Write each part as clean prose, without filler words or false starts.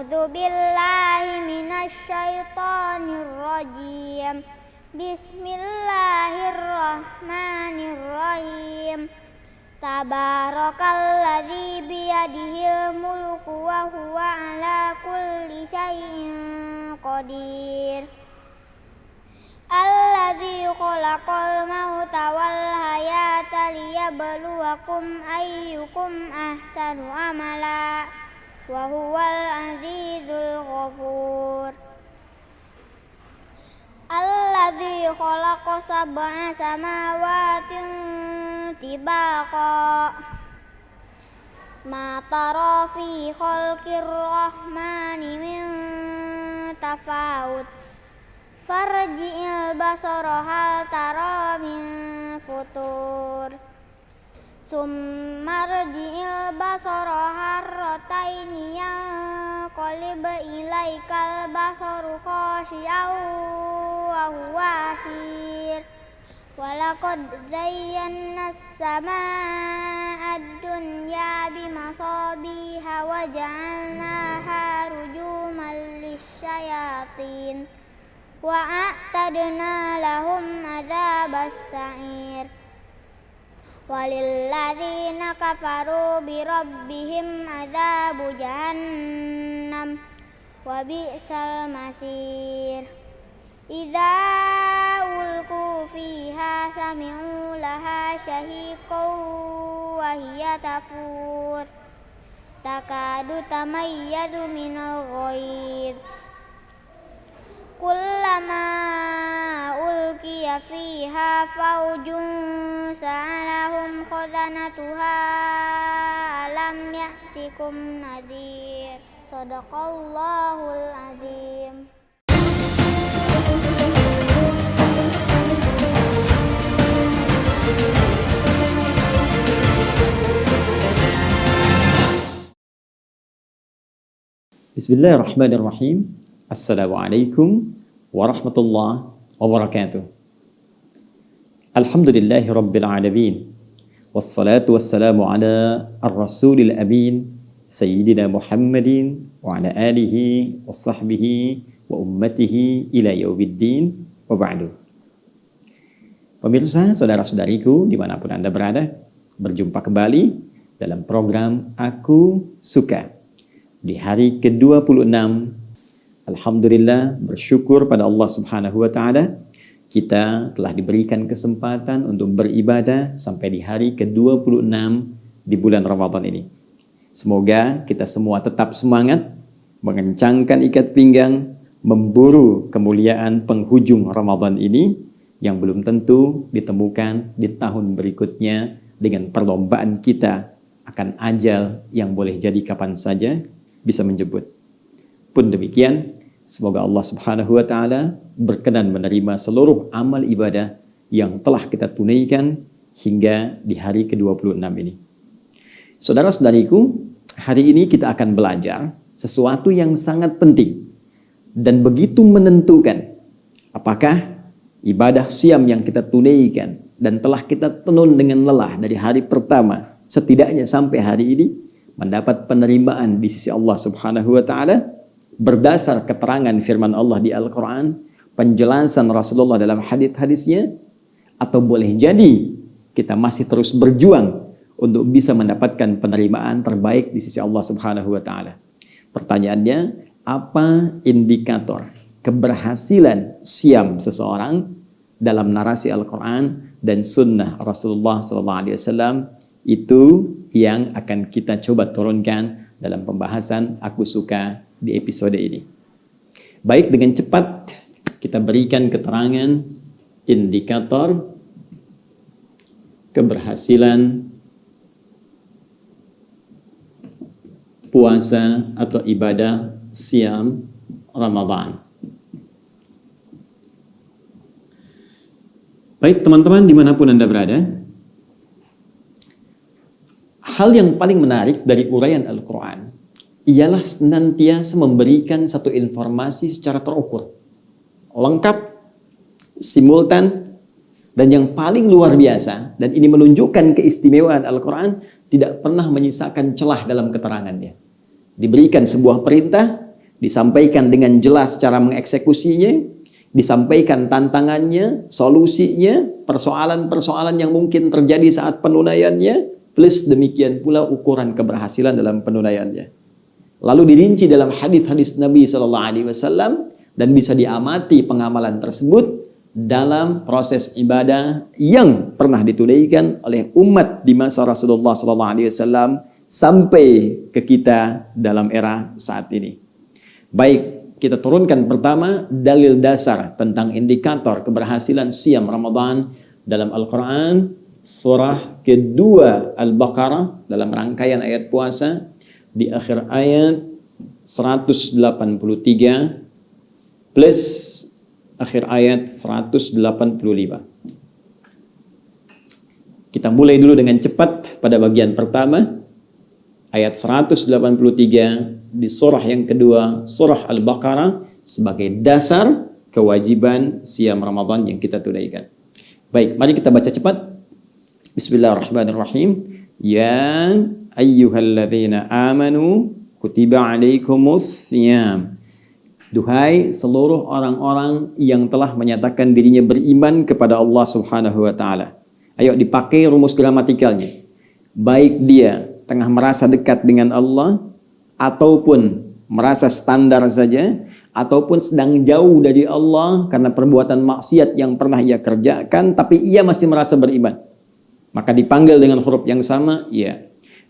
A'udzu billahi minasyaitonir rajim. Bismillahirrahmanirrahim. Tabarakalladzi biyadihil mulku wa huwa ala kulli syai'in qadir. Alladzi khalaqal mauta wal hayata liyabluwakum ayyukum ahsanu amala wa huwal azizul ghafur. Alladzi khalaqa sab'a samawatin tibaqa ma tara fi khalqir rahmani min tafawut farji'il basara hal tara min futur summa rji'il basara harrataini yanqalib ilaikal basaru khashi'an wa huwa hasir. Walaqad zayyana as-samaa'a ad-dunya bimasabiha wa ja'alnaha rujuman lisyayatin wa a'tadna lahum adzabas sa'ir. Walilladzina kafaru birabbihim adzabu jahannam wa bi'sal masir. Idza ulqu fiha sami'u laha shahiqan wa hiya tafur takadu tamayyazu minal ghaidh. Kullama ulqiya fiha faujun sa'alahum khazanatuha alam ya'tikum nadhir. Shadaqallahul azim. Bismillahirrahmanirrahim. Assalamualaikum warahmatullahi wabarakatuh. Alhamdulillahi rabbil alamin. Wassalatu wassalamu ala ar-rasulil amin Sayyidina Muhammadin wa ala alihi wa sahbihi wa ummatihi ila yaumiddin wa ba'du. Pemirsa, saudara-saudariku dimanapun Anda berada, berjumpa kembali dalam program Aku Suka. Di hari ke-26, alhamdulillah, bersyukur pada Allah Subhanahu wa taala, kita telah diberikan kesempatan untuk beribadah sampai di hari ke-26 di bulan Ramadan ini. Semoga kita semua tetap semangat, mengencangkan ikat pinggang, memburu kemuliaan penghujung Ramadan ini yang belum tentu ditemukan di tahun berikutnya dengan perlombaan kita akan ajal yang boleh jadi kapan saja bisa menjemput. Pun demikian, semoga Allah Subhanahu wa taala berkenan menerima seluruh amal ibadah yang telah kita tunaikan hingga di hari ke-26 ini. Saudara-saudariku, hari ini kita akan belajar sesuatu yang sangat penting dan begitu menentukan apakah ibadah siam yang kita tunaikan dan telah kita tenun dengan lelah dari hari pertama setidaknya sampai hari ini mendapat penerimaan di sisi Allah Subhanahu wa taala berdasar keterangan firman Allah di Al-Qur'an, penjelasan Rasulullah dalam hadis-hadisnya, atau boleh jadi kita masih terus berjuang untuk bisa mendapatkan penerimaan terbaik di sisi Allah Subhanahu wa taala. Pertanyaannya, apa indikator keberhasilan siam seseorang dalam narasi Al-Qur'an dan sunnah Rasulullah SAW? Itu yang akan kita coba turunkan dalam pembahasan Aku Suka di episode ini. Baik, dengan cepat kita berikan keterangan indikator keberhasilan puasa atau ibadah siam Ramadan. Baik teman-teman, dimanapun Anda berada, hal yang paling menarik dari uraian Al-Quran ialah senantiasa memberikan satu informasi secara terukur, lengkap, simultan, dan yang paling luar biasa, dan ini menunjukkan keistimewaan Al-Quran, tidak pernah menyisakan celah dalam keterangannya. Diberikan sebuah perintah, disampaikan dengan jelas cara mengeksekusinya, disampaikan tantangannya, solusinya, persoalan-persoalan yang mungkin terjadi saat penunaiannya, plus demikian pula ukuran keberhasilan dalam penunaiannya. Lalu dirinci dalam hadis-hadis Nabi SAW dan bisa diamati pengamalan tersebut dalam proses ibadah yang pernah ditunaikan oleh umat di masa Rasulullah SAW sampai ke kita dalam era saat ini. Baik, kita turunkan pertama dalil dasar tentang indikator keberhasilan siam Ramadan dalam Al-Quran, surah kedua Al-Baqarah dalam rangkaian ayat puasa di akhir ayat 183 plus akhir ayat 185. Kita mulai dulu dengan cepat pada bagian pertama, ayat 183 di surah yang kedua, surah Al-Baqarah, sebagai dasar kewajiban siam Ramadan yang kita tunaikan. Baik, mari kita baca cepat. Bismillahirrahmanirrahim. Ya ayyuhalladzina amanu kutiba alaikumus siyam. Duhai seluruh orang-orang yang telah menyatakan dirinya beriman kepada Allah Subhanahu wa taala. Ayo dipakai rumus gramatikalnya. Baik dia tengah merasa dekat dengan Allah ataupun merasa standar saja ataupun sedang jauh dari Allah karena perbuatan maksiat yang pernah ia kerjakan tapi ia masih merasa beriman. Maka dipanggil dengan huruf yang sama, ya.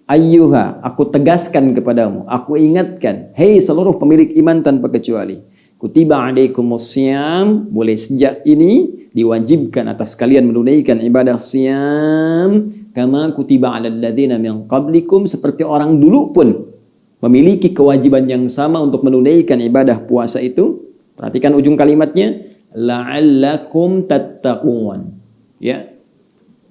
Ayyuha, aku tegaskan kepadamu, aku ingatkan, hei seluruh pemilik iman tanpa kecuali. Kutiba alaikumus siyam, mulai sejak ini diwajibkan atas kalian menunaikan ibadah siyam kama kutiba alal ladzina min qablikum, seperti orang dulu pun memiliki kewajiban yang sama untuk menunaikan ibadah puasa itu. Perhatikan ujung kalimatnya, la'allakum tattaqun. Ya.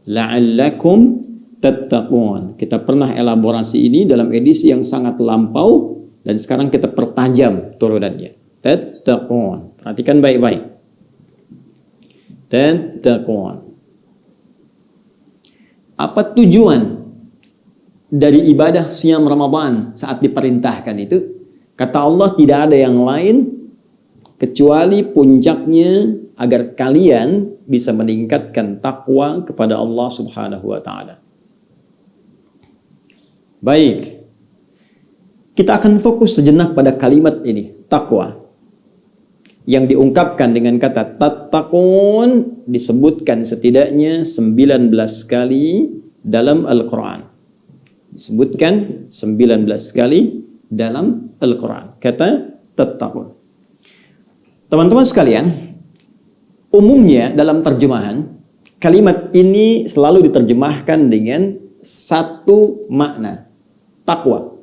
La'allakum tattaqun. Kita pernah elaborasi ini dalam edisi yang sangat lampau dan sekarang kita pertajam turunannya. Tattaqun. Perhatikan baik-baik. Tattaqun. Apa tujuan dari ibadah siam Ramadan saat diperintahkan itu? Kata Allah, tidak ada yang lain kecuali puncaknya agar kalian bisa meningkatkan takwa kepada Allah Subhanahu wa taala. Baik, kita akan fokus sejenak pada kalimat ini, takwa, yang diungkapkan dengan kata tattaqun, disebutkan setidaknya 19 kali dalam Al-Quran. Disebutkan 19 kali dalam Al-Quran, kata tattaqun. Teman-teman sekalian, umumnya dalam terjemahan, kalimat ini selalu diterjemahkan dengan satu makna, takwa.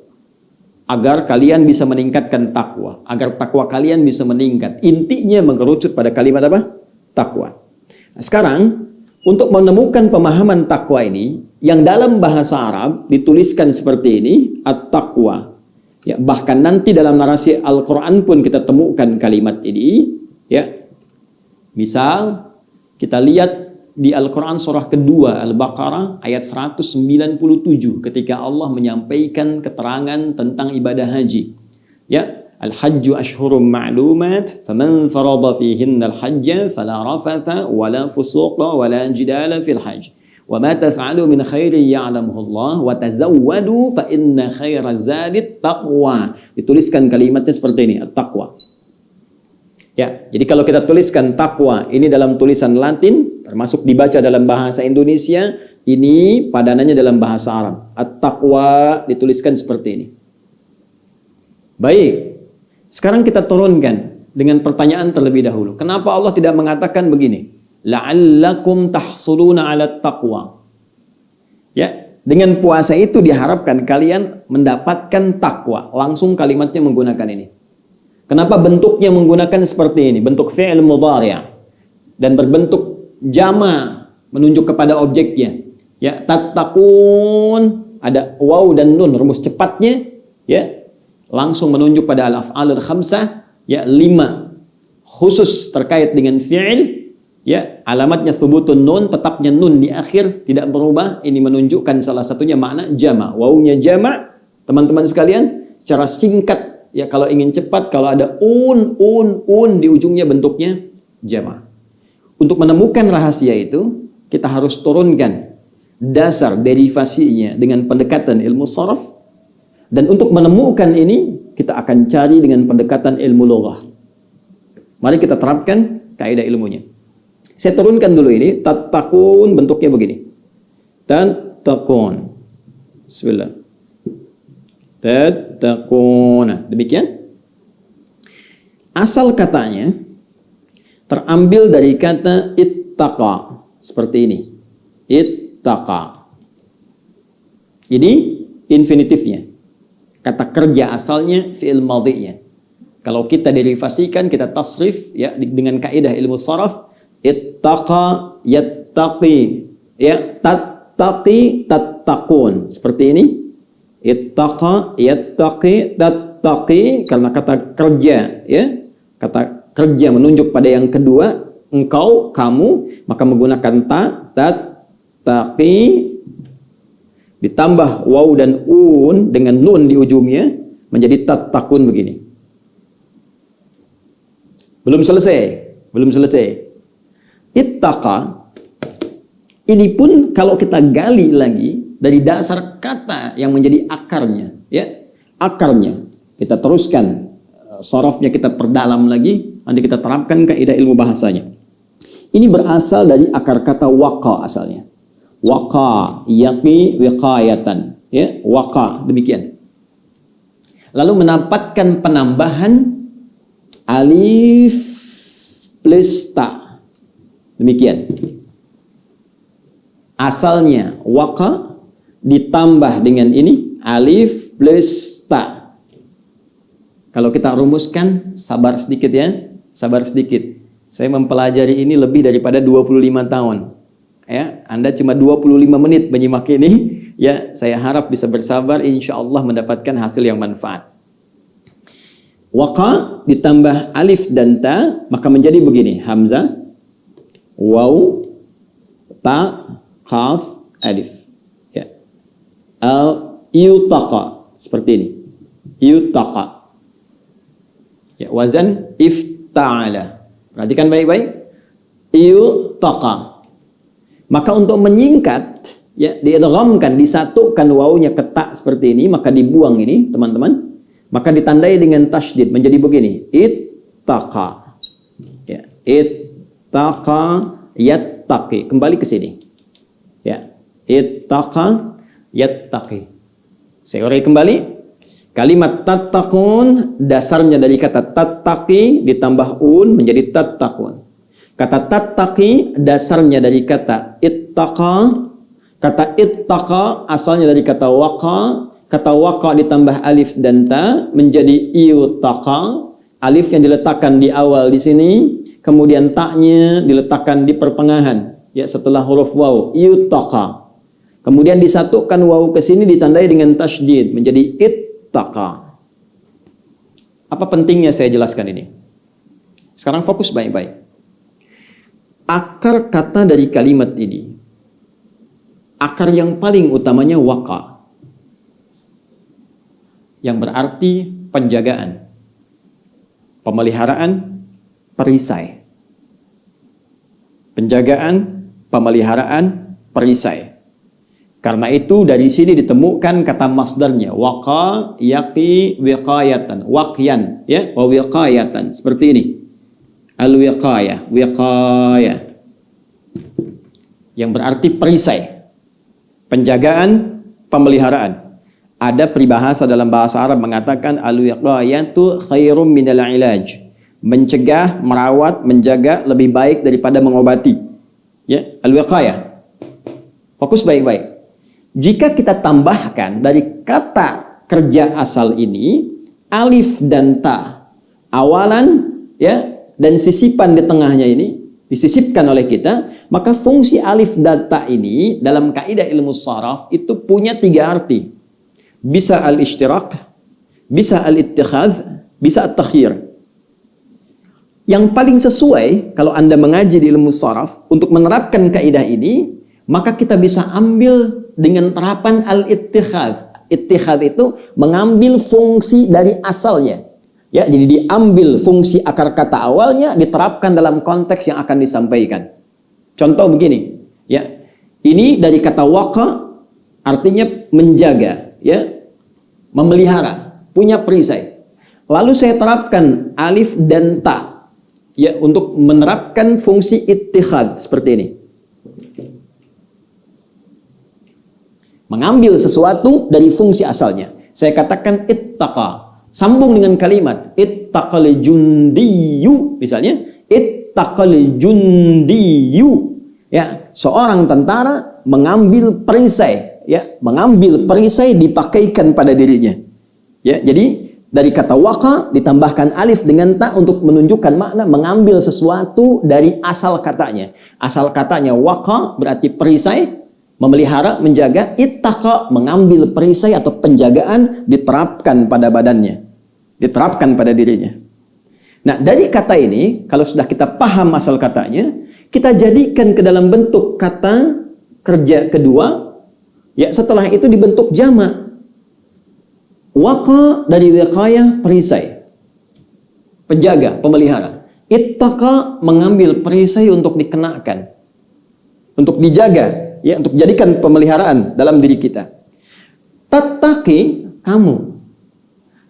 Agar kalian bisa meningkatkan takwa, agar takwa kalian bisa meningkat. Intinya mengerucut pada kalimat apa? Takwa. Nah, sekarang untuk menemukan pemahaman takwa ini yang dalam bahasa Arab dituliskan seperti ini, at-taqwa. Ya, bahkan nanti dalam narasi Al-Qur'an pun kita temukan kalimat ini, ya. Misal kita lihat di Al-Quran surah kedua Al-Baqarah ayat 197 ketika Allah menyampaikan keterangan tentang ibadah haji. Ya, al-hajju ashhurum ma'lumat faman farada fihinna al-hajja fala rafatha wala fusuqa wala jidala fil hajj wa ma taf'alu min khairin ya'lamuhu Allah wa tazawwadu fa inna khaira zadit taqwa. Dituliskan kalimatnya seperti ini, at-taqwa. Ya, jadi kalau kita tuliskan takwa ini dalam tulisan Latin, termasuk dibaca dalam bahasa Indonesia, ini padanannya dalam bahasa Arab. At-taqwa dituliskan seperti ini. Baik, sekarang kita turunkan dengan pertanyaan terlebih dahulu. Kenapa Allah tidak mengatakan begini? La'allakum tahsuluna 'ala taqwa. Ya, dengan puasa itu diharapkan kalian mendapatkan takwa. Langsung kalimatnya menggunakan ini. Kenapa bentuknya menggunakan seperti ini? Bentuk fi'il mudhari' dan berbentuk jama, menunjuk kepada objeknya. Ya, tattaqun, ada waw dan nun, rumus cepatnya, ya, langsung menunjuk pada al-af'alul khamsah, ya, 5 khusus terkait dengan fi'il, ya, alamatnya thubutun nun, tetapnya nun di akhir tidak berubah. Ini menunjukkan salah satunya makna jama. Wawnya jama, teman-teman sekalian, secara singkat ya kalau ingin cepat, kalau ada un di ujungnya bentuknya jama'. Untuk menemukan rahasia itu, kita harus turunkan dasar derivasinya dengan pendekatan ilmu sharaf. Dan untuk menemukan ini, kita akan cari dengan pendekatan ilmu lughah. Mari kita terapkan kaidah ilmunya. Saya turunkan dulu ini, tattaqun bentuknya begini. Tattaqun. Bismillah. Tattaqun. Demikian. Asal katanya terambil dari kata ittaqa. Seperti ini. Ittaqa. Ini infinitifnya. Kata kerja asalnya fi'il madhi'nya. Kalau kita derivasikan, kita tasrif ya dengan kaidah ilmu sharaf, ittaqa yattaqi. Ya, tattaqi tattaqun. Seperti ini. Ittaqa yattaqi tattaqi, karena kata kerja ya. Kata kerja menunjuk pada yang kedua, engkau, kamu, maka menggunakan tattaqi ditambah waw dan un dengan nun di ujungnya menjadi tattaqun begini. Belum selesai. Ittaqa ini pun kalau kita gali lagi dari dasar kata yang menjadi akarnya, ya. Akarnya kita teruskan, sharafnya kita perdalam lagi, nanti kita terapkan kaidah ilmu bahasanya. Ini berasal dari akar kata waqa asalnya. Waqa yaqi wiqayatan, ya, waqa demikian. Lalu mendapatkan penambahan alif plus ta. Demikian. Asalnya waqa ditambah dengan ini alif plus ta. Kalau kita rumuskan, sabar sedikit ya, sabar sedikit. Saya mempelajari ini lebih daripada 25 tahun. Ya, Anda cuma 25 menit menyimak ini, ya saya harap bisa bersabar, insya Allah mendapatkan hasil yang manfaat. Waqa ditambah alif dan ta, maka menjadi begini, hamzah, waw, ta, qaf, alif. Ya. Yutaqa, seperti ini. Yutaqa. Ya, wazan ifta'ala. Perhatikan baik-baik. Yutaqa. Maka untuk menyingkat, ya, diidghamkan, disatukan wawunya ke ta seperti ini, maka dibuang ini, teman-teman. Maka ditandai dengan tasydid menjadi begini. Ittaqa. Ya, ittaqa yattaqi. Kembali ke sini. Ya, ittaqa yattaqi. Saya urai kembali. Kalimat tattaqun dasarnya dari kata tattaqi ditambah un menjadi tattaqun. Kata tattaqi dasarnya dari kata ittaqa. Kata ittaqa asalnya dari kata waqa. Kata waqa ditambah alif dan ta menjadi yutaqa. Alif yang diletakkan di awal di sini, kemudian ta-nya diletakkan di pertengahan, ya, setelah huruf waw, yutaqa. Kemudian disatukan waw ke sini ditandai dengan tasydid menjadi ittaqa. Apa pentingnya saya jelaskan ini? Sekarang fokus baik-baik. Akar kata dari kalimat ini, akar yang paling utamanya waqa, yang berarti penjagaan, pemeliharaan, perisai. Penjagaan, pemeliharaan, perisai. Karena itu dari sini ditemukan kata masdarnya, waqa yaqi wiqayatan, waqyan, ya, wa wiqayatan, seperti ini. Al-wiqayah, wiqayah, yang berarti perisai, penjagaan, pemeliharaan. Ada peribahasa dalam bahasa Arab mengatakan al-wiqayatu khairum minal ilaj. Mencegah, merawat, menjaga lebih baik daripada mengobati. Ya, al-wiqayah. Fokus baik-baik. Jika kita tambahkan dari kata kerja asal ini alif dan ta awalan, ya, dan sisipan di tengahnya ini disisipkan oleh kita, maka fungsi alif dan ta ini dalam kaidah ilmu sharaf itu punya 3 arti. Bisa al-ishtirak, bisa al-ittikhadz, bisa at-takhyir. Yang paling sesuai kalau Anda mengaji di ilmu sharaf untuk menerapkan kaidah ini, maka kita bisa ambil dengan terapan al-ittikhadz, Ittihad itu mengambil fungsi dari asalnya. Ya, jadi diambil fungsi akar kata awalnya, diterapkan dalam konteks yang akan disampaikan. Contoh begini, ya. Ini dari kata waqa artinya menjaga, ya. Memelihara, punya perisai. Lalu saya terapkan alif dan ta, ya, untuk menerapkan fungsi ittihad seperti ini. Mengambil sesuatu dari fungsi asalnya. Saya katakan ittaqa, sambung dengan kalimat ittaqal jundiyu, misalnya ittaqal jundiyu, ya, seorang tentara mengambil perisai, ya, mengambil perisai dipakaikan pada dirinya. Ya, jadi dari kata waqa ditambahkan alif dengan ta untuk menunjukkan makna mengambil sesuatu dari asal katanya. Asal katanya waqa berarti perisai, memelihara, menjaga. Ittaqa mengambil perisai atau penjagaan, diterapkan pada badannya, diterapkan pada dirinya. Nah, dari kata ini, kalau sudah kita paham asal katanya, kita jadikan ke dalam bentuk kata kerja kedua, ya, setelah itu dibentuk jamak. Waqa dari wiqayah, perisai, penjaga, pemelihara. Ittaqa mengambil perisai untuk dikenakan, untuk dijaga, ya, untuk jadikan pemeliharaan dalam diri kita. Tattaqi,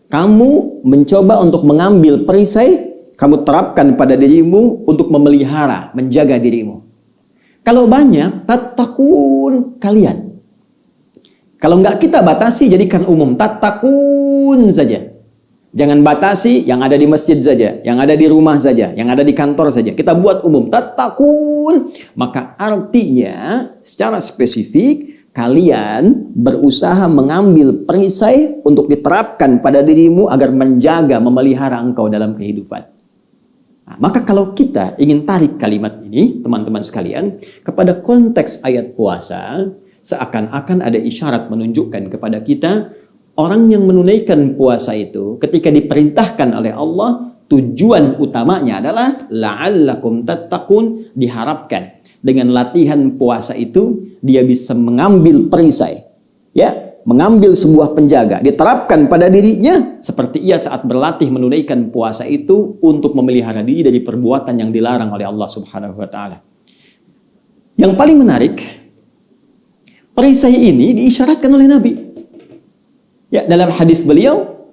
kamu mencoba untuk mengambil perisai, kamu terapkan pada dirimu untuk memelihara, menjaga dirimu. Kalau banyak, tattaqun, kalian. Kalau enggak kita batasi, jadikan umum, tattaqun saja. Jangan batasi yang ada di masjid saja, yang ada di rumah saja, yang ada di kantor saja. Kita buat umum, tattaqun. Maka artinya secara spesifik kalian berusaha mengambil perisai untuk diterapkan pada dirimu agar menjaga, memelihara engkau dalam kehidupan. Nah, maka kalau kita ingin tarik kalimat ini, teman-teman sekalian, kepada konteks ayat puasa, seakan-akan ada isyarat menunjukkan kepada kita orang yang menunaikan puasa itu ketika diperintahkan oleh Allah, tujuan utamanya adalah la'allakum tattaqun, diharapkan dengan latihan puasa itu dia bisa mengambil perisai, ya, mengambil sebuah penjaga, diterapkan pada dirinya seperti ia saat berlatih menunaikan puasa itu untuk memelihara diri dari perbuatan yang dilarang oleh Allah Subhanahu wa taala. Yang paling menarik, perisai ini diisyaratkan oleh Nabi. Ya, dalam hadis beliau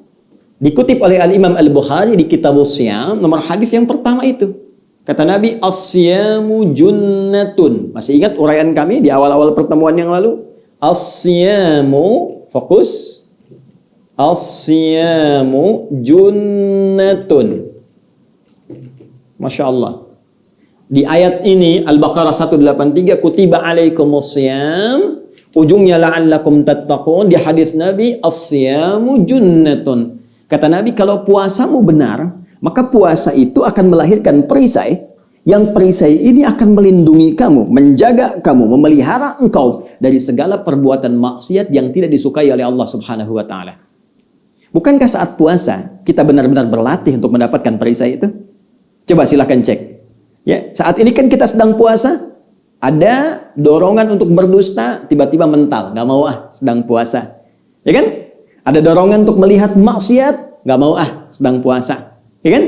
dikutip oleh Al-Imam Al-Bukhari di Kitabus Shiyam, nomor hadis yang pertama itu. Kata Nabi, as-siyamu junnatun. Masih ingat uraian kami di awal-awal pertemuan yang lalu? As-siyamu, fokus. As-siyamu junnatun. Masya Allah. Di ayat ini Al-Baqarah 183, kutiba alaikumus siyam, ujungnya la'allakum tattaqun. Di hadis Nabi, as-siyamu junnatun. Kata Nabi, kalau puasamu benar, maka puasa itu akan melahirkan perisai, yang perisai ini akan melindungi kamu, menjaga kamu, memelihara engkau dari segala perbuatan maksiat yang tidak disukai oleh Allah Subhanahu wa taala. Bukankah saat puasa kita benar-benar berlatih untuk mendapatkan perisai itu? Coba silahkan cek. Ya, saat ini kan kita sedang puasa, ada dorongan untuk berdusta, tiba-tiba mental, nggak mau sedang puasa, ya kan? Ada dorongan untuk melihat maksiat, nggak mau sedang puasa, ya kan?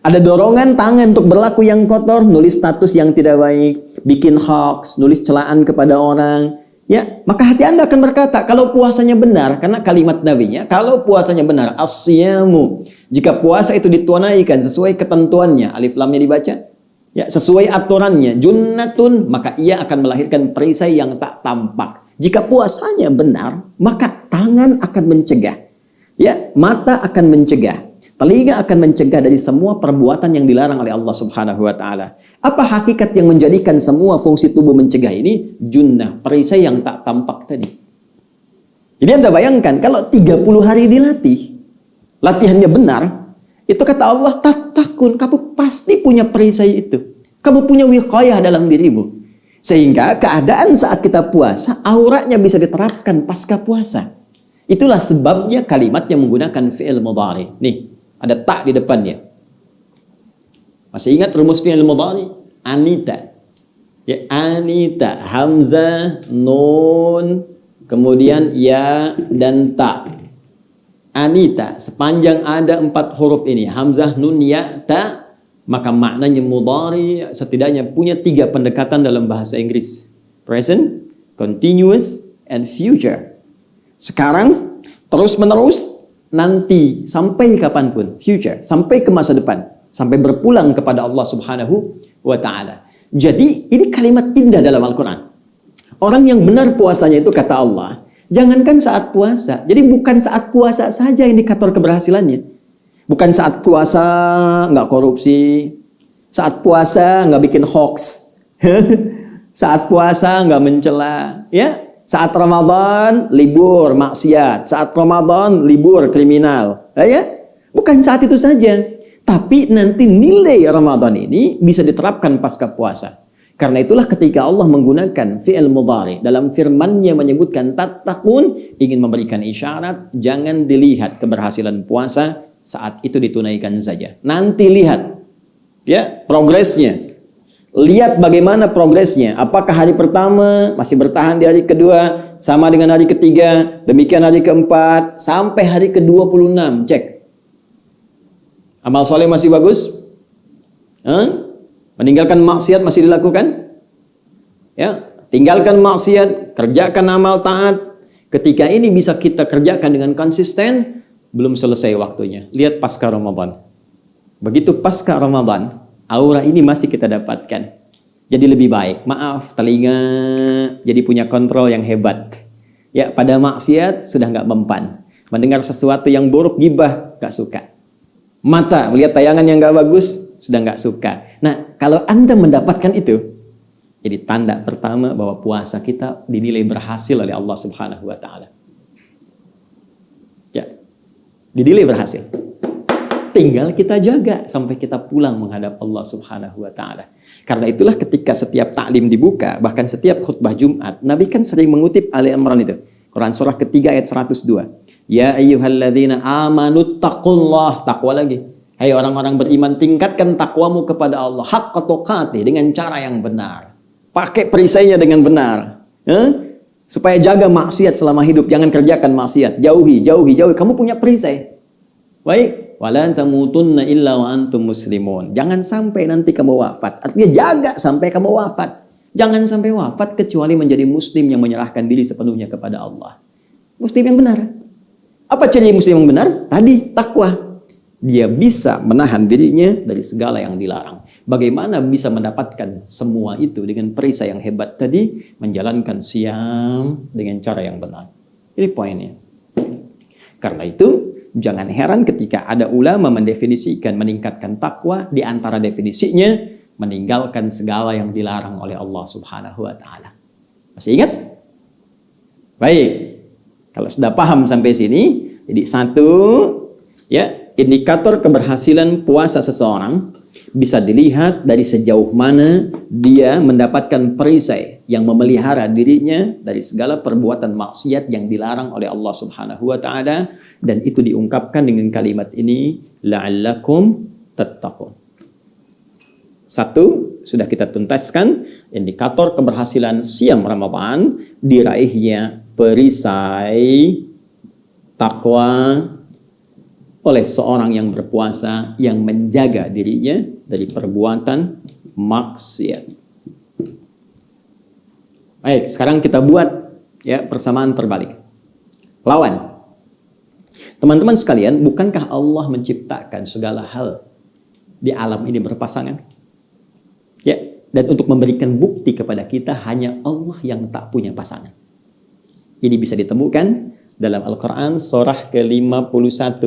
Ada dorongan tangan untuk berlaku yang kotor, nulis status yang tidak baik, bikin hoax, nulis celaan kepada orang, ya. Maka hati Anda akan berkata, kalau puasanya benar, karena kalimat Nabi-nya, kalau puasanya benar, as-siyamu, jika puasa itu ditunaikan sesuai ketentuannya, alif lamnya dibaca, ya, sesuai aturannya, junnatun, maka ia akan melahirkan perisai yang tak tampak. Jika puasanya benar, maka tangan akan mencegah, ya, mata akan mencegah, telinga akan mencegah dari semua perbuatan yang dilarang oleh Allah Subhanahu wa taala. Apa hakikat yang menjadikan semua fungsi tubuh mencegah ini? Junnah, perisai yang tak tampak tadi. Jadi Anda bayangkan kalau 30 hari dilatih, latihannya benar, itu kata Allah, tattaqun, kamu pasti punya perisai itu. Kamu punya wiqayah dalam dirimu. Sehingga keadaan saat kita puasa, auratnya bisa diterapkan pasca puasa. Itulah sebabnya kalimat yang menggunakan fi'il mudhari. Nih, ada tak di depannya. Masih ingat rumus fi'il mudhari? Anita. Ya, anita, hamzah, nun, kemudian ya dan ta. Anita, sepanjang ada 4 huruf ini, hamzah, nun, ya, ta, maka maknanya mudhari setidaknya punya 3 pendekatan dalam bahasa Inggris. Present, continuous, and future. Sekarang, terus menerus, nanti, sampai kapanpun, future, sampai ke masa depan, sampai berpulang kepada Allah Subhanahu wa Ta'ala. Jadi, ini kalimat indah dalam Al-Quran. Orang yang benar puasanya itu kata Allah, jangankan saat puasa. Jadi bukan saat puasa saja indikator keberhasilannya. Bukan saat puasa nggak korupsi, saat puasa nggak bikin hoax, saat puasa nggak mencela, ya. Saat Ramadan libur maksiat, saat Ramadan libur kriminal, ya. Bukan saat itu saja, tapi nanti nilai Ramadan ini bisa diterapkan pasca puasa. Karena itulah ketika Allah menggunakan fi'il mudhari dalam firman-Nya menyebutkan tattaqun, ingin memberikan isyarat jangan dilihat keberhasilan puasa saat itu ditunaikan saja. Nanti lihat ya progresnya. Lihat bagaimana progresnya. Apakah hari pertama masih bertahan di hari kedua sama dengan hari ketiga, demikian hari keempat sampai hari ke-26. Cek. Amal soleh masih bagus? Meninggalkan maksiat masih dilakukan? Ya, tinggalkan maksiat, kerjakan amal taat. Ketika ini bisa kita kerjakan dengan konsisten, belum selesai waktunya. Lihat pasca Ramadan. Begitu pasca Ramadan, aura ini masih kita dapatkan. Jadi lebih baik. Maaf, telinga jadi punya kontrol yang hebat. Ya, pada maksiat sudah nggak mempan. Mendengar sesuatu yang buruk, gibah, nggak suka. Mata melihat tayangan yang nggak bagus, sudah nggak suka. Nah, kalau Anda mendapatkan itu, jadi tanda pertama bahwa puasa kita dinilai berhasil oleh Allah Subhanahu wa Ta'ala. Ya, dinilai berhasil. Tinggal kita jaga sampai kita pulang menghadap Allah Subhanahu wa Ta'ala. Karena itulah ketika setiap taklim dibuka, bahkan setiap khutbah Jumat, Nabi kan sering mengutip Ali Imran itu. Quran surah ketiga ayat 102. Ya ayyuhalladzina amanu taqullah, takwa lagi. Hai orang-orang beriman, tingkatkan takwamu kepada Allah haqqa tuqatih, dengan cara yang benar. Pakai perisainya dengan benar. Supaya jaga maksiat selama hidup, jangan kerjakan maksiat. Jauhi. Kamu punya perisai. Baik, wala tamutunna illa wa antum muslimun. Jangan sampai nanti kamu wafat. Artinya jaga sampai kamu wafat. Jangan sampai wafat kecuali menjadi muslim yang menyerahkan diri sepenuhnya kepada Allah. Muslim yang benar. Apa ciri muslim yang benar? Tadi takwa. Dia bisa menahan dirinya dari segala yang dilarang. Bagaimana bisa mendapatkan semua itu dengan perisai yang hebat tadi? Menjalankan siam dengan cara yang benar. Ini poinnya. Karena itu, jangan heran ketika ada ulama mendefinisikan meningkatkan takwa, di antara definisinya meninggalkan segala yang dilarang oleh Allah Subhanahu wa Ta'ala. Masih ingat? Baik. Kalau sudah paham sampai sini, jadi satu, ya, indikator keberhasilan puasa seseorang bisa dilihat dari sejauh mana dia mendapatkan perisai yang memelihara dirinya dari segala perbuatan maksiat yang dilarang oleh Allah Subhanahu wa Ta'ala, dan itu diungkapkan dengan kalimat ini, la'allakum tattaqun. Satu, sudah kita tuntaskan indikator keberhasilan siam Ramadan, diraihnya perisai takwa oleh seorang yang berpuasa yang menjaga dirinya dari perbuatan maksiat. Baik, sekarang kita buat ya persamaan terbalik. Lawan. Teman-teman sekalian, bukankah Allah menciptakan segala hal di alam ini berpasangan? Ya, dan untuk memberikan bukti kepada kita hanya Allah yang tak punya pasangan. Ini bisa ditemukan dalam Al-Quran surah ke-51.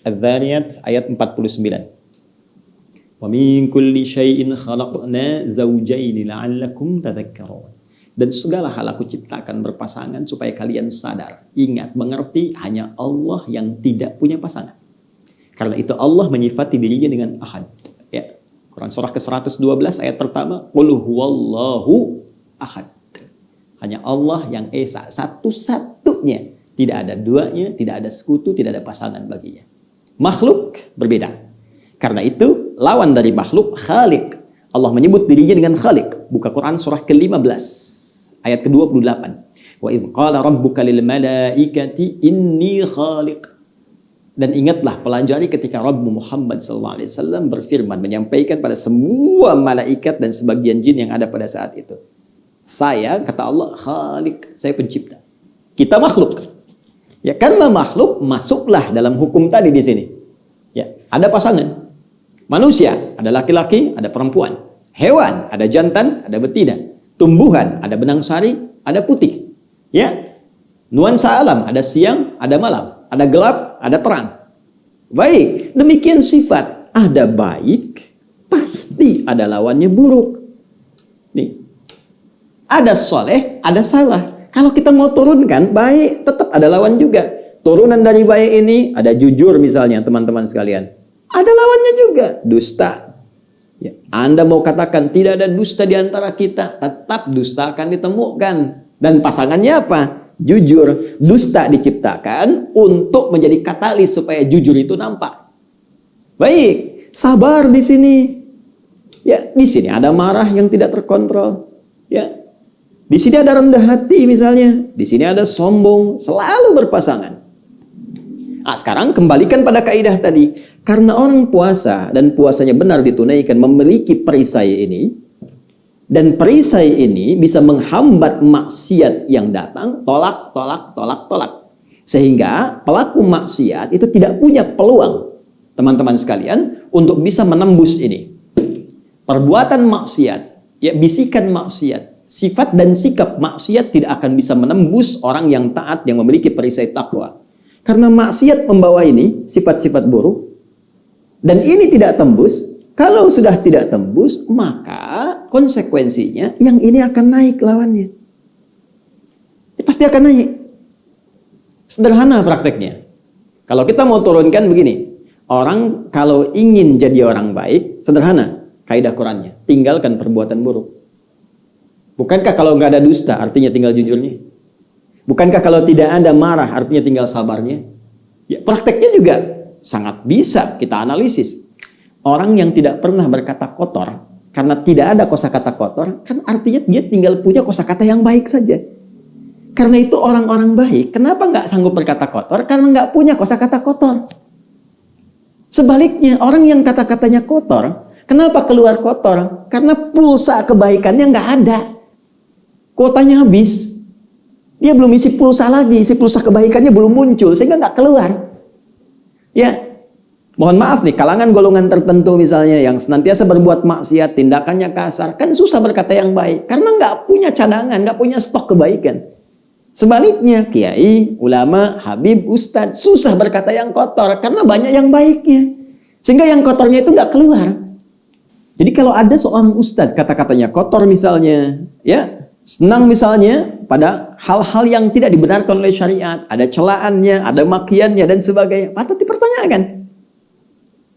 Adz-Dzariyat ayat 49. Wa min kulli syai'in khalaqna zawjaini la'allakum tadhakkarun. Dan segala hal aku ciptakan berpasangan supaya kalian sadar, ingat, mengerti hanya Allah yang tidak punya pasangan. Karena itu Allah menyifati dirinya dengan ahad. Ya. Quran surah ke-112 ayat pertama, qul huwallahu ahad. Hanya Allah yang esa, satu-satunya, tidak ada duanya, tidak ada sekutu, tidak ada pasangan baginya. Makhluk berbeda. Karena itu lawan dari makhluk khaliq. Allah menyebut dirinya dengan khaliq. Buka Quran surah ke-15 ayat ke-28. Wa idz qala rabbuka lil malaikati inni khaliq. Dan ingatlah, pelajari ketika Rabbmu Muhammad SAW berfirman, menyampaikan pada semua malaikat dan sebagian jin yang ada pada saat itu. Saya, kata Allah, Khaliq, saya pencipta. Kita makhluk. Ya, karena makhluk, masuklah dalam hukum tadi di sini. Ya, ada pasangan. Manusia, ada laki-laki, ada perempuan. Hewan, ada jantan, ada betina. Tumbuhan, ada benang sari, ada putih. Ya, nuansa alam, ada siang, ada malam. Ada gelap, ada terang. Baik, demikian sifat. Ada baik, pasti ada lawannya buruk. Nih, ada soleh, ada salah. Kalau kita mau turunkan, baik, tetap ada lawan juga. Turunan dari baik ini, ada jujur misalnya, teman-teman sekalian. Ada lawannya juga, dusta. Ya, Anda mau katakan tidak ada dusta di antara kita, tetap dusta akan ditemukan. Dan pasangannya apa? Jujur. Dusta diciptakan untuk menjadi katalis supaya jujur itu nampak. Baik, sabar di sini. Ya, di sini ada marah yang tidak terkontrol. Ya, di sini ada rendah hati misalnya. Di sini ada sombong, selalu berpasangan. Nah, sekarang kembalikan pada kaidah tadi. Karena orang puasa dan puasanya benar ditunaikan memiliki perisai ini. Dan perisai ini bisa menghambat maksiat yang datang, tolak. Sehingga pelaku maksiat itu tidak punya peluang, teman-teman sekalian, untuk bisa menembus ini. Perbuatan maksiat, ya bisikan maksiat, sifat dan sikap maksiat tidak akan bisa menembus orang yang taat yang memiliki perisai takwa. Karena maksiat membawa ini, sifat-sifat buruk, dan ini tidak tembus. Kalau sudah tidak tembus, maka konsekuensinya yang ini akan naik lawannya. Pasti akan naik. Sederhana prakteknya. Kalau kita mau turunkan begini, orang kalau ingin jadi orang baik, sederhana kaidah Qurannya, tinggalkan perbuatan buruk. Bukankah kalau nggak ada dusta, artinya tinggal jujurnya? Bukankah kalau tidak ada marah, artinya tinggal sabarnya? Ya, prakteknya juga sangat bisa kita analisis. Orang yang tidak pernah berkata kotor, karena tidak ada kosakata kotor, kan artinya dia tinggal punya kosakata yang baik saja. Karena itu orang-orang baik, kenapa nggak sanggup berkata kotor? Karena nggak punya kosakata kotor. Sebaliknya, orang yang kata-katanya kotor, kenapa keluar kotor? Karena pulsa kebaikannya nggak ada. Kuotanya habis. Dia belum isi pulsa lagi, isi pulsa kebaikannya belum muncul, sehingga nggak keluar. Ya. Mohon maaf nih, kalangan golongan tertentu misalnya yang senantiasa berbuat maksiat, tindakannya kasar, kan susah berkata yang baik. Karena nggak punya cadangan, nggak punya stok kebaikan. Sebaliknya, kiai, ulama, habib, ustadz, susah berkata yang kotor. Karena banyak yang baiknya. Sehingga yang kotornya itu nggak keluar. Jadi kalau ada seorang ustadz, kata-katanya kotor misalnya, ya senang misalnya pada hal-hal yang tidak dibenarkan oleh syariat, ada celaannya, ada makiannya, dan sebagainya, patut dipertanyakan.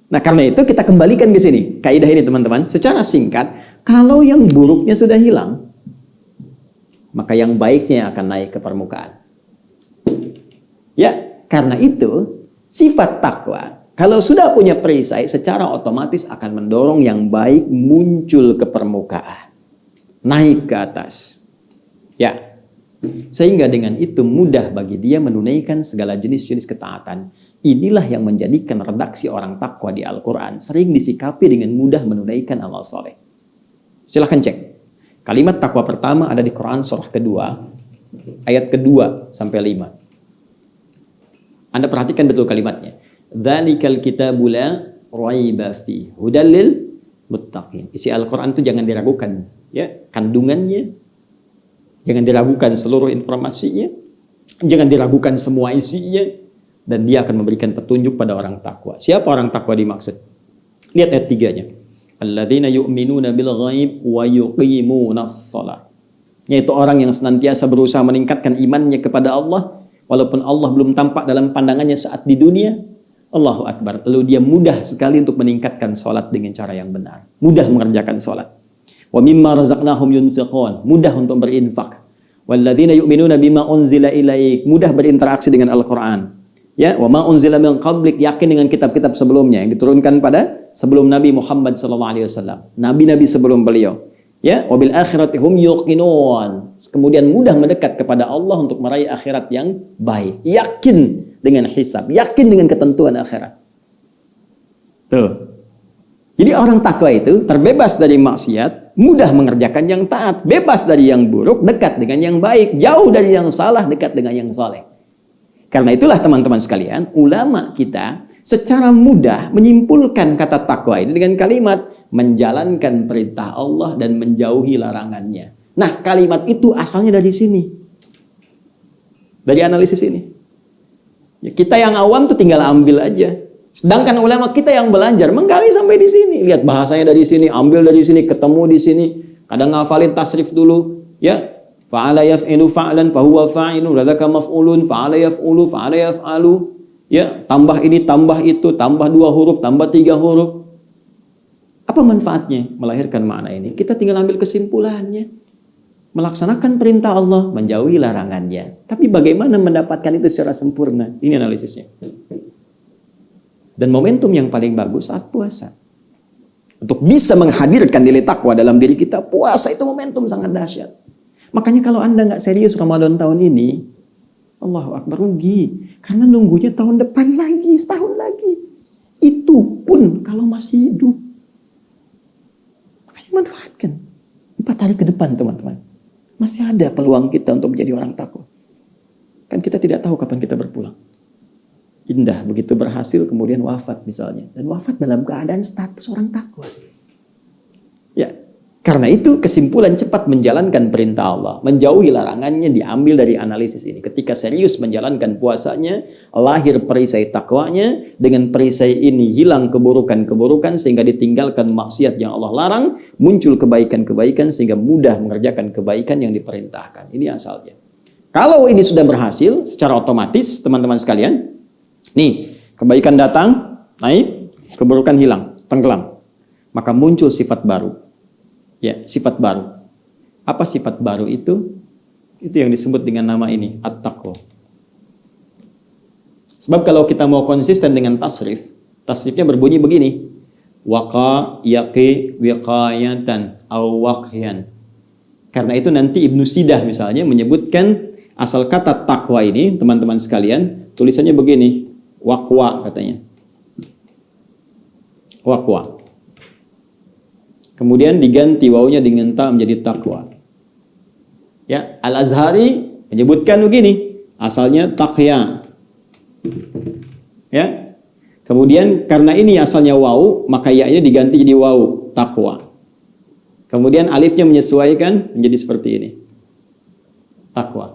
Nah, karena itu kita kembalikan ke sini. Kaidah ini teman-teman, secara singkat, kalau yang buruknya sudah hilang, maka yang baiknya akan naik ke permukaan. Ya, karena itu, sifat takwa, kalau sudah punya perisai, secara otomatis akan mendorong yang baik muncul ke permukaan. Naik ke atas. Ya, sehingga dengan itu mudah bagi dia menunaikan segala jenis-jenis ketaatan. Inilah yang menjadikan redaksi orang takwa di Al-Quran sering disikapi dengan mudah menunaikan amal soleh. Silahkan cek. Kalimat takwa pertama ada di Quran surah kedua, ayat kedua sampai 5. Anda perhatikan betul kalimatnya. Dzalikal kitabu la raiba fi hudal lil muttaqin. Isi Al-Quran itu jangan diragukan, ya, kandungannya. Jangan diragukan seluruh informasinya. Jangan diragukan semua isinya. Dan dia akan memberikan petunjuk pada orang takwa. Siapa orang takwa dimaksud? Lihat ayat 3-nya. Alladzina yu'minuna bil ghaib wa yuqimunas shalah. Yaitu orang yang senantiasa berusaha meningkatkan imannya kepada Allah walaupun Allah belum tampak dalam pandangannya saat di dunia. Allahu Akbar. Lalu dia mudah sekali untuk meningkatkan salat dengan cara yang benar. Mudah mengerjakan salat. Wa mimma razaqnahum yunfiqun. Mudah untuk berinfak. Walladzina yu'minuna bima unzila ilaik. Mudah berinteraksi dengan Al-Qur'an. Ya, wa ma unzila min qablik, yakin dengan kitab-kitab sebelumnya yang diturunkan pada sebelum Nabi Muhammad SAW. Nabi-nabi sebelum beliau. Ya, wabil akhirati hum yuqinun. Kemudian mudah mendekat kepada Allah untuk meraih akhirat yang baik. Yakin dengan hisab, yakin dengan ketentuan akhirat. Tuh. Jadi orang takwa itu terbebas dari maksiat, mudah mengerjakan yang taat, bebas dari yang buruk, dekat dengan yang baik, jauh dari yang salah, dekat dengan yang saleh. Karena itulah teman-teman sekalian, ulama kita secara mudah menyimpulkan kata takwa ini dengan kalimat menjalankan perintah Allah dan menjauhi larangannya. Nah, kalimat itu asalnya dari sini. Dari analisis ini. Ya, kita yang awam tuh tinggal ambil aja. Sedangkan ulama kita yang belajar menggali sampai di sini. Lihat bahasanya dari sini, ambil dari sini, ketemu di sini. Kadang ngafalin tasrif dulu, ya. Fa'ala yaf'ilu fa'lan fahuwa fa'ilu, ladzaka maf'ulun, fa'ala yaf'ulu, fa'ala yaf'alu. Ya, tambah ini, tambah itu, tambah 2 huruf, tambah 3 huruf. Apa manfaatnya melahirkan makna ini? Kita tinggal ambil kesimpulannya. Melaksanakan perintah Allah, menjauhi larangannya. Tapi bagaimana mendapatkan itu secara sempurna? Ini analisisnya. Dan momentum yang paling bagus saat puasa. Untuk bisa menghadirkan nilai takwa dalam diri kita, puasa itu momentum sangat dahsyat. Makanya kalau Anda nggak serius Ramadan tahun ini, Allahu Akbar, rugi. Karena nunggunya tahun depan lagi, setahun lagi. Itu pun kalau masih hidup. Makanya manfaatkan. 4 hari ke depan teman-teman. Masih ada peluang kita untuk menjadi orang takwa. Kan kita tidak tahu kapan kita berpulang. Indah, begitu berhasil kemudian wafat misalnya. Dan wafat dalam keadaan status orang takwa. Ya, karena itu kesimpulan cepat menjalankan perintah Allah, menjauhi larangannya diambil dari analisis ini. Ketika serius menjalankan puasanya, lahir perisai takwanya. Dengan perisai ini hilang keburukan-keburukan sehingga ditinggalkan maksiat yang Allah larang, muncul kebaikan-kebaikan sehingga mudah mengerjakan kebaikan yang diperintahkan. Ini asalnya. Kalau ini sudah berhasil secara otomatis, teman-teman sekalian, nih, kebaikan datang, naik, keburukan hilang, tenggelam. Maka muncul sifat baru. Ya, sifat baru. Apa sifat baru itu? Itu yang disebut dengan nama ini, at-taqwa. Sebab kalau kita mau konsisten dengan tasrif, tasrifnya berbunyi begini. Waqa yaqi wiqayatan aw waqyan. Karena itu nanti Ibnu Sidah misalnya menyebutkan asal kata takwa ini, teman-teman sekalian, tulisannya begini. Waqwa katanya. Waqwa. Kemudian diganti wawunya dengan ta menjadi takwa. Ya, Al-Azhari menyebutkan begini, asalnya taqya. Ya. Kemudian karena ini asalnya waw, maka ya-nya diganti jadi waw, takwa. Kemudian alifnya menyesuaikan menjadi seperti ini. Takwa.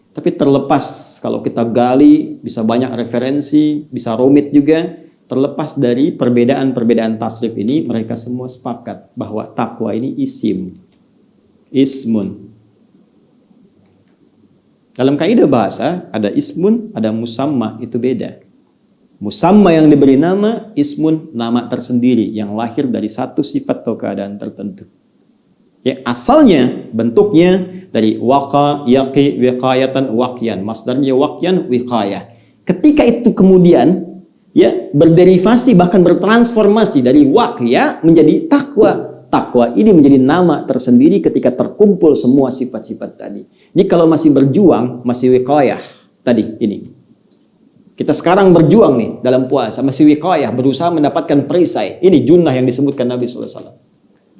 Tapi terlepas kalau kita gali bisa banyak referensi, bisa rumit juga. Terlepas dari perbedaan-perbedaan tasrif ini, mereka semua sepakat bahwa takwa ini isim. Ismun. Dalam kaidah bahasa, ada ismun, ada musamma, itu beda. Musamma yang diberi nama, ismun, nama tersendiri, yang lahir dari satu sifat atau keadaan tertentu. Ya, asalnya, bentuknya dari waqa, yaqi, wiqayatan, waqyan. Masdarnya waqyan, wiqayah. Ketika itu kemudian ya berderivasi bahkan bertransformasi dari waqya menjadi takwa. Takwa ini menjadi nama tersendiri ketika terkumpul semua sifat-sifat tadi. Ini kalau masih berjuang, masih wiqayah tadi ini. Kita sekarang berjuang nih dalam puasa, masih wiqayah, berusaha mendapatkan perisai. Ini junnah yang disebutkan Nabi SAW.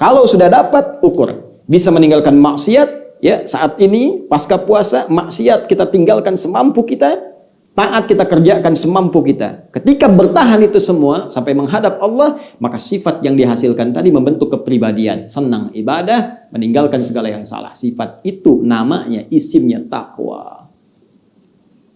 Kalau sudah dapat, ukur. Bisa meninggalkan maksiat, ya saat ini pasca puasa, maksiat kita tinggalkan semampu kita. Taat kita kerjakan semampu kita. Ketika bertahan itu semua sampai menghadap Allah, maka sifat yang dihasilkan tadi membentuk kepribadian. Senang ibadah, meninggalkan segala yang salah. Sifat itu namanya, isimnya takwa.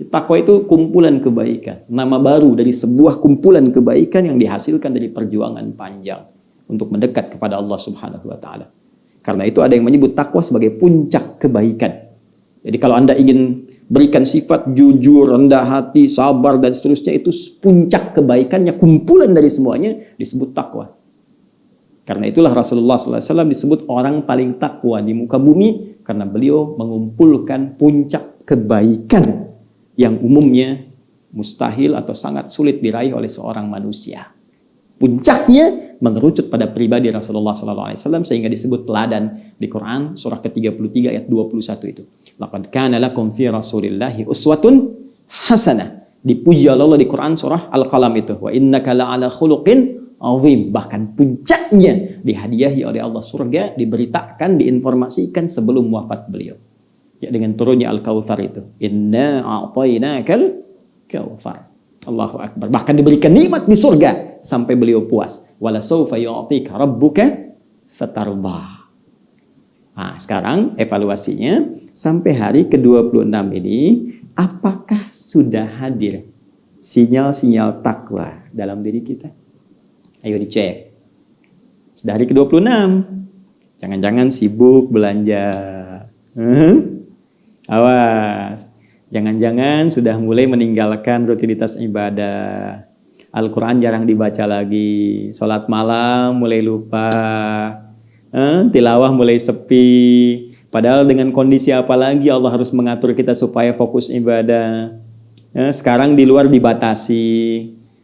Takwa itu kumpulan kebaikan. Nama baru dari sebuah kumpulan kebaikan yang dihasilkan dari perjuangan panjang untuk mendekat kepada Allah Subhanahu wa Ta'ala. Karena itu ada yang menyebut takwa sebagai puncak kebaikan. Jadi kalau Anda ingin berikan sifat jujur, rendah hati, sabar, dan seterusnya, itu puncak kebaikannya, kumpulan dari semuanya disebut takwa. Karena itulah Rasulullah SAW disebut orang paling takwa di muka bumi, karena beliau mengumpulkan puncak kebaikan yang umumnya mustahil atau sangat sulit diraih oleh seorang manusia. Puncaknya mengerucut pada pribadi Rasulullah SAW sehingga disebut teladan di Quran surah ke-33 ayat 21 itu. Laqad kana lakum fi Rasulillahi uswatun hasanah. Dipuji Allah di Quran surah Al-Qalam itu. Wa innaka la'ala khuluqin azim. Bahkan puncaknya dihadiahi oleh Allah surga, diberitakan, diinformasikan sebelum wafat beliau. Ya, dengan turunnya Al-Kautsar itu. Inna a'tainakal kautsar. Allahu Akbar. Bahkan diberikan nikmat di surga sampai beliau puas. Wala sawfa yu'tika rabbuka fatardah. Nah, sekarang evaluasinya sampai hari ke-26 ini, apakah sudah hadir sinyal-sinyal takwa dalam diri kita? Ayo dicek. Sudah hari ke-26. Jangan-jangan sibuk belanja. Awas. Jangan-jangan sudah mulai meninggalkan rutinitas ibadah. Al-Quran jarang dibaca lagi. Salat malam mulai lupa. Tilawah mulai sepi. Padahal dengan kondisi apa lagi Allah harus mengatur kita supaya fokus ibadah. Sekarang di luar dibatasi.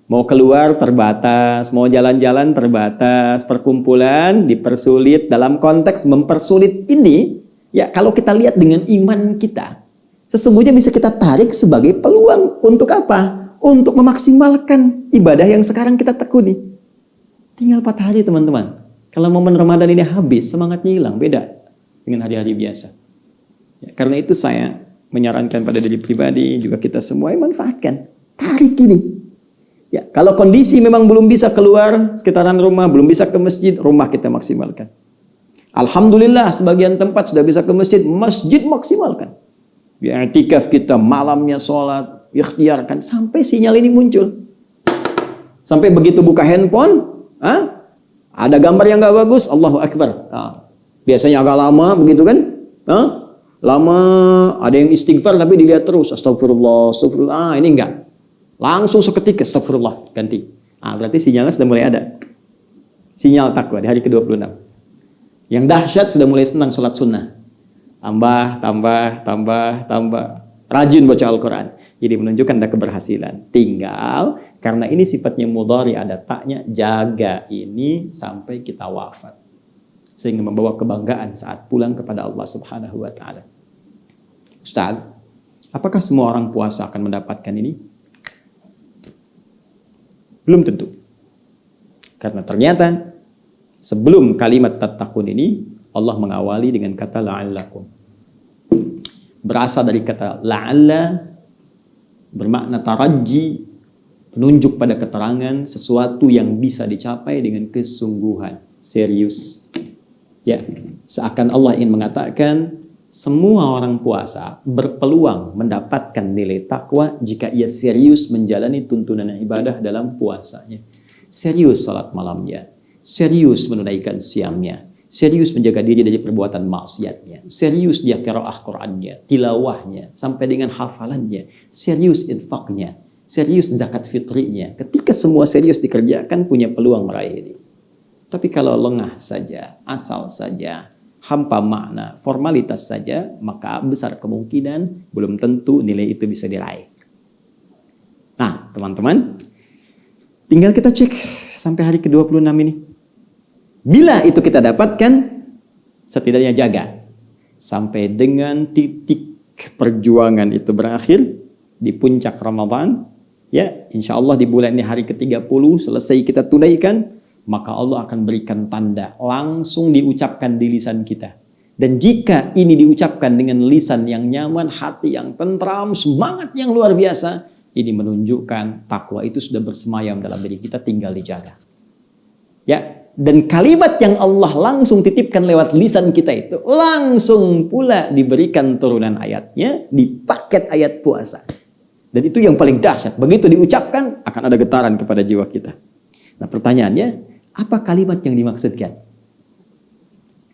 Mau keluar terbatas. Mau jalan-jalan terbatas. Perkumpulan dipersulit. Dalam konteks mempersulit ini, ya kalau kita lihat dengan iman kita, sesungguhnya bisa kita tarik sebagai peluang untuk apa? Untuk memaksimalkan ibadah yang sekarang kita tekuni. Tinggal 4 hari teman-teman. Kalau momen Ramadan ini habis, semangatnya hilang. Beda dengan hari-hari biasa. Ya, karena itu saya menyarankan pada diri pribadi, juga kita semua manfaatkan. Tarik ini. Ya, kalau kondisi memang belum bisa keluar sekitaran rumah, belum bisa ke masjid, rumah kita maksimalkan. Alhamdulillah sebagian tempat sudah bisa ke masjid, masjid maksimalkan. I'tikaf kita malamnya sholat, ikhtiarkan sampai sinyal ini muncul. Sampai begitu buka handphone, ada gambar yang gak bagus, Allahu Akbar. Biasanya agak lama begitu kan? Lama, ada yang istighfar tapi dilihat terus, astagfirullah, astagfirullah. Ini enggak. Langsung seketika, astagfirullah, ganti. Berarti sinyalnya sudah mulai ada. Sinyal takwa di hari ke-26. Yang dahsyat sudah mulai senang sholat sunnah. Tambah. Rajin baca Al-Quran. Jadi menunjukkan ada keberhasilan. Tinggal, karena ini sifatnya mudhari, ada taknya, jaga ini sampai kita wafat. Sehingga membawa kebanggaan saat pulang kepada Allah Subhanahu wa Ta'ala. Ustaz, apakah semua orang puasa akan mendapatkan ini? Belum tentu. Karena ternyata sebelum kalimat tattaqun ini, Allah mengawali dengan kata la'allakum. Berasal dari kata la'alla, bermakna taraji, menunjuk pada keterangan sesuatu yang bisa dicapai dengan kesungguhan, serius. Ya, seakan Allah ingin mengatakan semua orang puasa berpeluang mendapatkan nilai takwa jika ia serius menjalani tuntunan ibadah dalam puasanya. Serius salat malamnya, serius menunaikan siamnya, serius menjaga diri dari perbuatan maksiatnya, serius dia qiraah Qur'annya, tilawahnya, sampai dengan hafalannya, serius infaknya, serius zakat fitrinya. Ketika semua serius dikerjakan, punya peluang meraih ini. Tapi kalau lengah saja, asal saja, hampa makna, formalitas saja, maka besar kemungkinan belum tentu nilai itu bisa diraih. Nah, teman-teman, tinggal kita cek sampai hari ke-26 ini. Bila itu kita dapatkan, setidaknya jaga sampai dengan titik perjuangan itu berakhir di puncak Ramadan. Ya, insya Allah di bulan ini hari ke-30 selesai kita tunaikan, maka Allah akan berikan tanda langsung diucapkan di lisan kita. Dan jika ini diucapkan dengan lisan yang nyaman, hati yang tentram, semangat yang luar biasa, ini menunjukkan takwa itu sudah bersemayam dalam diri kita, tinggal dijaga. Ya. Dan kalimat yang Allah langsung titipkan lewat lisan kita itu langsung pula diberikan turunan ayatnya di paket ayat puasa. Dan itu yang paling dahsyat. Begitu diucapkan akan ada getaran kepada jiwa kita. Nah, pertanyaannya, apa kalimat yang dimaksudkan?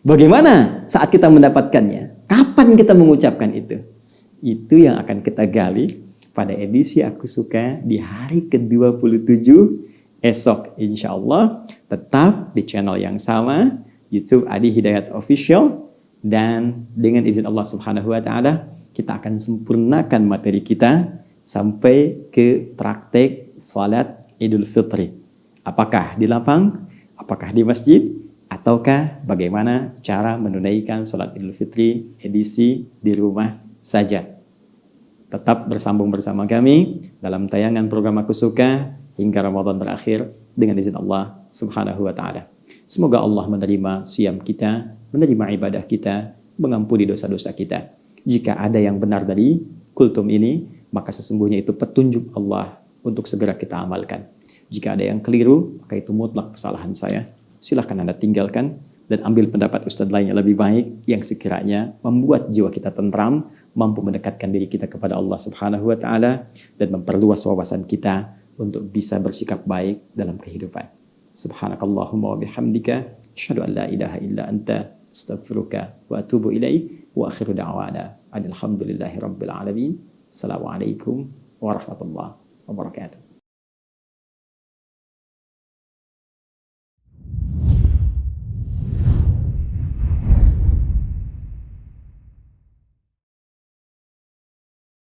Bagaimana saat kita mendapatkannya? Kapan kita mengucapkan itu? Itu yang akan kita gali pada edisi Aku Suka di hari ke-27 esok, insya Allah tetap di channel yang sama, YouTube Adi Hidayat Official, dan dengan izin Allah Subhanahu wa Ta'ala kita akan sempurnakan materi kita sampai ke praktek salat Idul Fitri. Apakah di lapang? Apakah di masjid? Ataukah bagaimana cara menunaikan sholat Idul Fitri edisi di rumah saja? Tetap bersambung bersama kami dalam tayangan program Aku Suka hingga Ramadan berakhir dengan izin Allah Subhanahu wa Ta'ala. Semoga Allah menerima siyam kita, menerima ibadah kita, mengampuni dosa-dosa kita. Jika ada yang benar dari kultum ini, maka sesungguhnya itu petunjuk Allah untuk segera kita amalkan. Jika ada yang keliru, maka itu mutlak kesalahan saya. Silahkan Anda tinggalkan dan ambil pendapat ustadz lain yang lebih baik yang sekiranya membuat jiwa kita tentram, mampu mendekatkan diri kita kepada Allah Subhanahu wa Ta'ala dan memperluas wawasan kita untuk bisa bersikap baik dalam kehidupan. Subhanakallahumma wa bihamdika asyhadu an la ilaha illa anta astaghfiruka wa atubu ilaik wa akhiru da'wana alhamdulillahi rabbil alamin. Assalamualaikum warahmatullahi wabarakatuh.